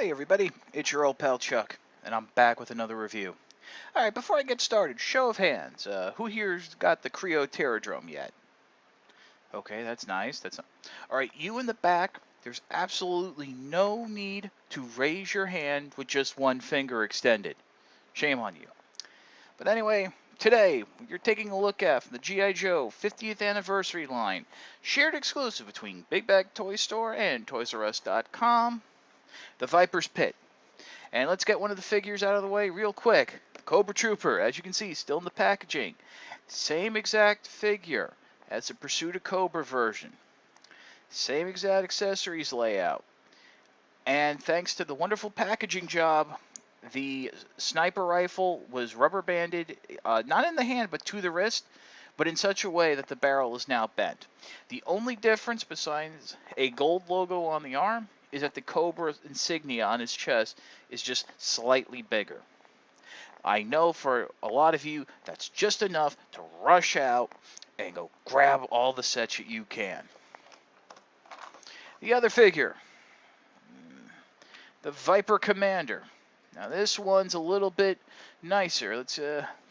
Hi everybody, it's your old pal Chuck, and I'm back with another review. Alright, before I get started, show of hands, who here's got the Creo Terradrome yet? Okay, that's nice. Alright, you in the back, there's absolutely no need to raise your hand with just one finger extended. Shame on you. But anyway, today, you're taking a look at from the G.I. Joe 50th anniversary line, shared exclusive between Big Bag Toy Store and ToysRUs.com, the Viper's Pit. And let's get one of the figures out of the way real quick. Cobra Trooper, as you can see, still in the packaging. Same exact figure as the Pursuit of Cobra version. Same exact accessories layout. And thanks to the wonderful packaging job, the sniper rifle was rubber banded, not in the hand, but to the wrist, but in such a way that the barrel is now bent. The only difference besides a gold logo on the arm is that the Cobra insignia on his chest is just slightly bigger. I know for a lot of you, that's just enough to rush out and go grab all the sets that you can. The other figure, the Viper Commander. Now this one's a little bit nicer. Let's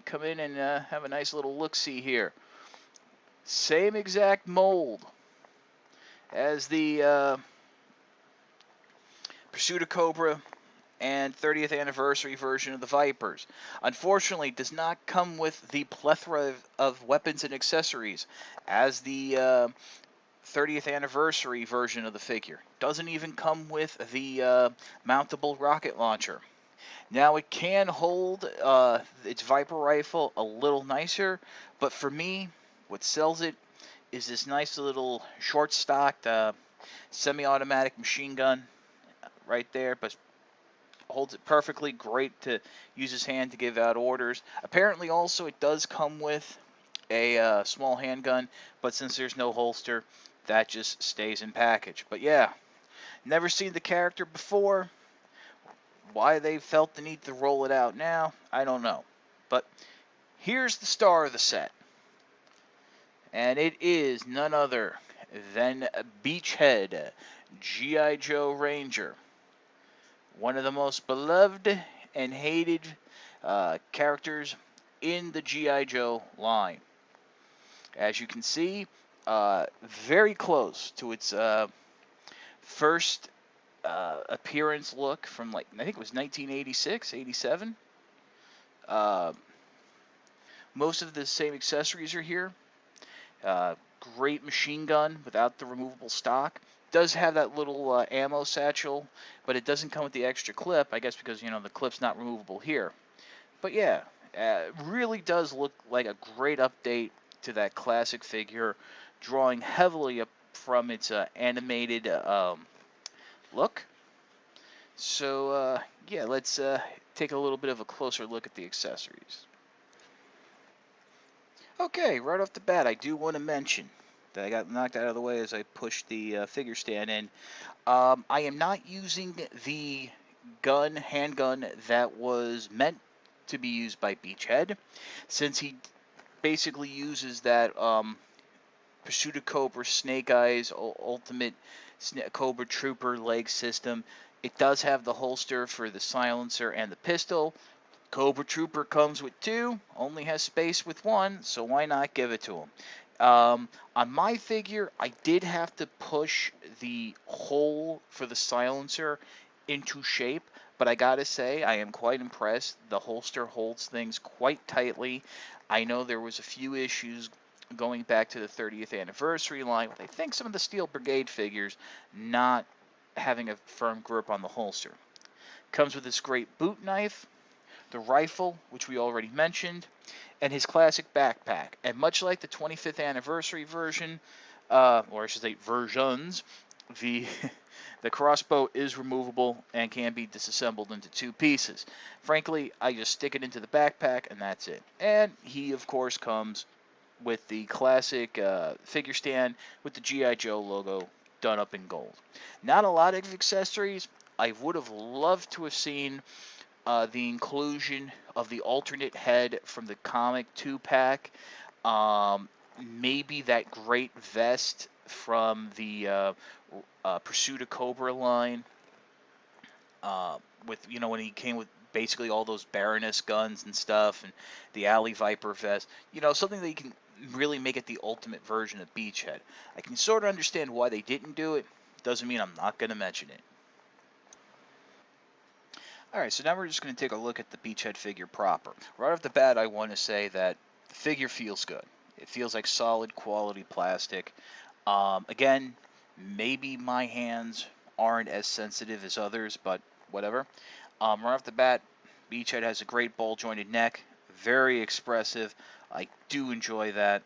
come in and have a nice little look-see here. Same exact mold as the Pursuit of Cobra and 30th anniversary version of the Vipers. Unfortunately, it does not come with the plethora of weapons and accessories as the 30th anniversary version of the figure. Doesn't even come with the mountable rocket launcher. Now it can hold its Viper rifle a little nicer, but for me, what sells it is this nice little short-stocked semi-automatic machine gun right there, but holds it perfectly. Great to use his hand to give out orders. Apparently also it does come with a small handgun, but since there's no holster, that just stays in package. But yeah, never seen the character before. Why they felt the need to roll it out now, I don't know. But here's the star of the set. And it is none other than Beachhead, G.I. Joe Ranger. One of the most beloved and hated characters in the G.I. Joe line. As you can see, very close to its first appearance look from, like, I think it was 1986, 87. Most of the same accessories are here. Great machine gun without the removable stock. Does have that little ammo satchel, but it doesn't come with the extra clip, I guess because, you know, the clip's not removable here. But yeah, really does look like a great update to that classic figure, drawing heavily up from its animated look. So yeah, let's take a little bit of a closer look at the accessories. Okay, right off the bat, I do want to mention that I got knocked out of the way as I pushed the figure stand in. I am not using the handgun that was meant to be used by Beachhead, since he basically uses that Pursuit of Cobra Snake Eyes Ultimate Cobra Trooper leg system. It does have the holster for the silencer and the pistol. Cobra Trooper comes with two, only has space with one, so why not give it to him? On my figure, I did have to push the hole for the silencer into shape, but I gotta say, I am quite impressed. The holster holds things quite tightly. I know there was a few issues going back to the 30th anniversary line with, I think, some of the Steel Brigade figures not having a firm grip on the holster. Comes with this great boot knife, the rifle, which we already mentioned, and his classic backpack. And much like the 25th anniversary version, or I should say versions, the the crossbow is removable and can be disassembled into two pieces. Frankly, I just stick it into the backpack and that's it. And he, of course, comes with the classic figure stand with the G.I. Joe logo done up in gold. Not a lot of accessories. I would have loved to have seen the inclusion of the alternate head from the comic 2-pack. Maybe that great vest from the Pursuit of Cobra line. with, when he came with basically all those Baroness guns and stuff, and the Alley Viper vest. Something that you can really make it the ultimate version of Beachhead. I can sort of understand why they didn't do it. Doesn't mean I'm not going to mention it. Alright, so now we're just going to take a look at the Beachhead figure proper. Right off the bat, I want to say that the figure feels good. It feels like solid quality plastic. Again, maybe my hands aren't as sensitive as others, but whatever. Right off the bat, Beachhead has a great ball jointed neck, very expressive. I do enjoy that.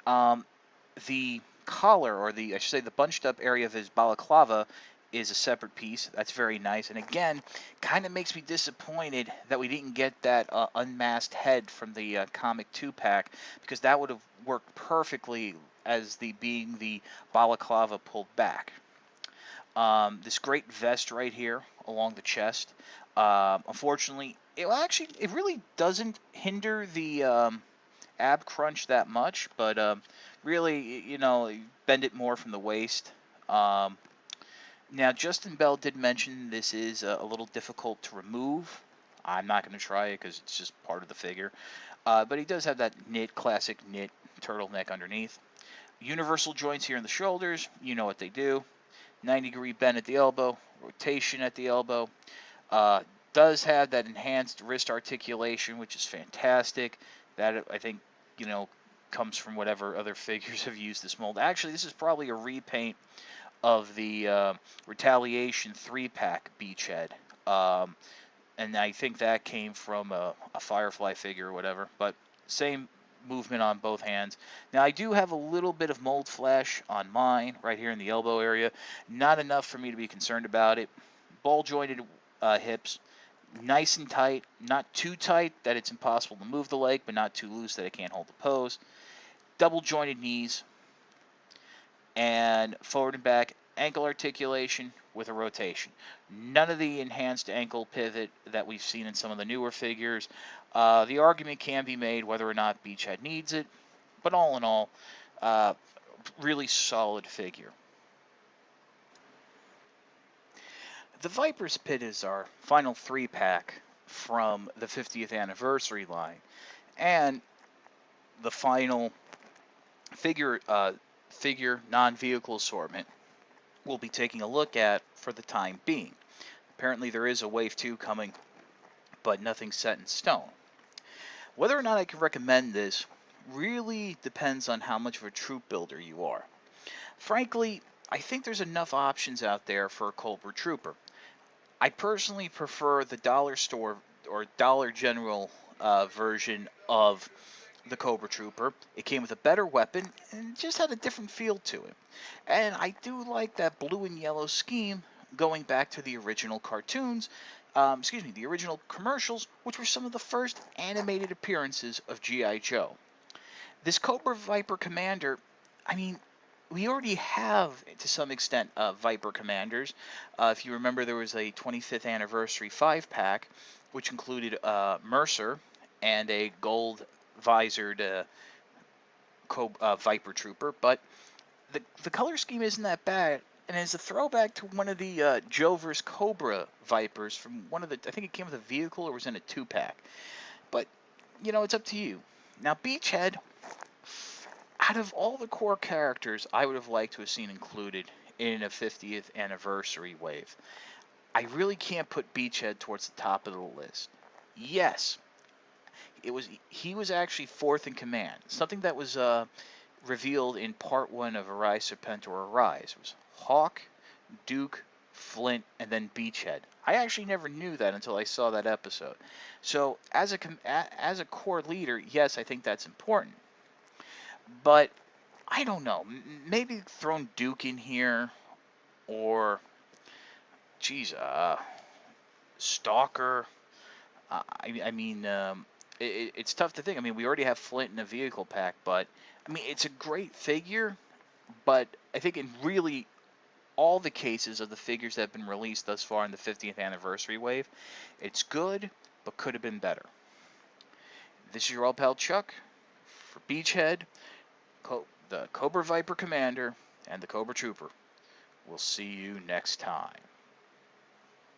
The collar, or I should say the bunched up area of his balaclava, is a separate piece. That's very nice. And again, kind of makes me disappointed that we didn't get that unmasked head from the comic 2-pack, because that would have worked perfectly as being the balaclava pulled back. This great vest right here along the chest. Unfortunately, it really doesn't hinder the ab crunch that much, but really, bend it more from the waist. Now, Justin Bell did mention this is a little difficult to remove. I'm not going to try it because it's just part of the figure. But he does have that classic knit turtleneck underneath. Universal joints here in the shoulders. You know what they do. 90-degree bend at the elbow. Rotation at the elbow. Does have that enhanced wrist articulation, which is fantastic. That, I think, comes from whatever other figures have used this mold. Actually, this is probably a repaint of the Retaliation 3-pack Beachhead. And I think that came from a Firefly figure or whatever. But same movement on both hands. Now, I do have a little bit of mold flash on mine right here in the elbow area. Not enough for me to be concerned about it. Ball jointed hips. Nice and tight. Not too tight that it's impossible to move the leg, but not too loose that it can't hold the pose. Double jointed knees. And forward and back ankle articulation with a rotation. None of the enhanced ankle pivot that we've seen in some of the newer figures. The argument can be made whether or not Beachhead needs it, but all in all, really solid figure. The Viper's Pit is our final 3-pack from the 50th anniversary line, and the final figure non-vehicle assortment we'll be taking a look at for the time being. Apparently there is a Wave 2 coming, but nothing set in stone. Whether or not I can recommend this really depends on how much of a troop builder you are. Frankly, I think there's enough options out there for a Cobra Trooper. I personally prefer the dollar store or Dollar General version of the Cobra Trooper. It came with a better weapon and just had a different feel to it. And I do like that blue and yellow scheme going back to the original cartoons, the original commercials, which were some of the first animated appearances of G.I. Joe. This Cobra Viper Commander, we already have, to some extent, Viper Commanders. If you remember, there was a 25th anniversary 5-pack, which included Mercer and a gold visored Viper Trooper, but the color scheme isn't that bad, and it's a throwback to one of the Joe vs. Cobra Vipers from one of the, I think it came with a vehicle or was in a 2-pack. But, it's up to you. Now, Beachhead, out of all the core characters I would have liked to have seen included in a 50th anniversary wave, I really can't put Beachhead towards the top of the list. Yes, he was actually 4th in command. Something that was revealed in part 1 of Arise Serpentor Arise. It was Hawk, Duke, Flint, and then Beachhead. I actually never knew that until I saw that episode. So as a core leader, yes, I think that's important. But I don't know. Maybe throwing Duke in here, or Stalker. It's tough to think. We already have Flint in a vehicle pack, but it's a great figure. But I think in really all the cases of the figures that have been released thus far in the 50th anniversary wave, it's good, but could have been better. This is your old pal Chuck for Beachhead, the Cobra Viper Commander, and the Cobra Trooper. We'll see you next time.